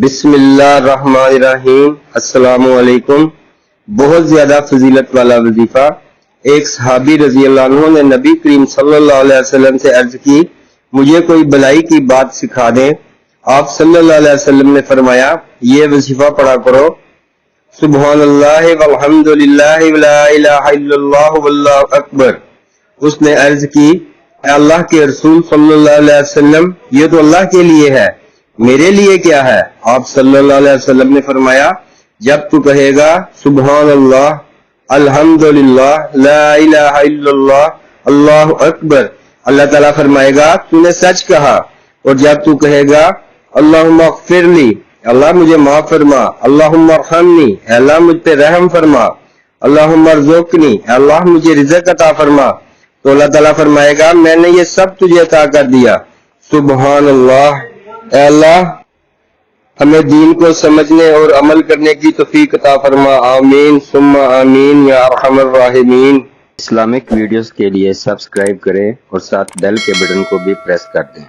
بسم اللہ الرحمن الرحیم۔ السلام علیکم۔ بہت زیادہ فضیلت والا وظیفہ۔ ایک صحابی رضی اللہ عنہ نے نبی کریم صلی اللہ علیہ وسلم سے عرض کی، مجھے کوئی بلائی کی بات سکھا دیں۔ آپ صلی اللہ علیہ وسلم نے فرمایا، یہ وظیفہ پڑھا کرو، سبحان اللہ والحمد للہ ولا الہ الا اللہ واللہ اکبر۔ اس نے عرض کی، اے اللہ کے رسول صلی اللہ علیہ وسلم، یہ تو اللہ کے لیے ہے، میرے لیے کیا ہے؟ آپ صلی اللہ علیہ وسلم نے فرمایا، جب تو کہے گا سبحان اللہ، الحمدللہ، لا الہ الا اللہ، اللہ اکبر، اللہ تعالیٰ فرمائے گا تو نے سچ کہا۔ اور جب تو کہے گا اللہم اغفر لی، اللہ مجھے معاف فرما، اللہم ارحمنی، اے اللہ مجھ پہ رحم فرما، اللہم ارزقنی، اے اللہ مجھے رزق عطا فرما، تو اللہ تعالیٰ فرمائے گا میں نے یہ سب تجھے عطا کر دیا۔ سبحان اللہ۔ اے اللہ ہمیں دین کو سمجھنے اور عمل کرنے کی توفیق عطا فرما، آمین ثم آمین یا ارحم الراحمین۔ اسلامک ویڈیوز کے لیے سبسکرائب کریں اور ساتھ بیل کے بٹن کو بھی پریس کر دیں۔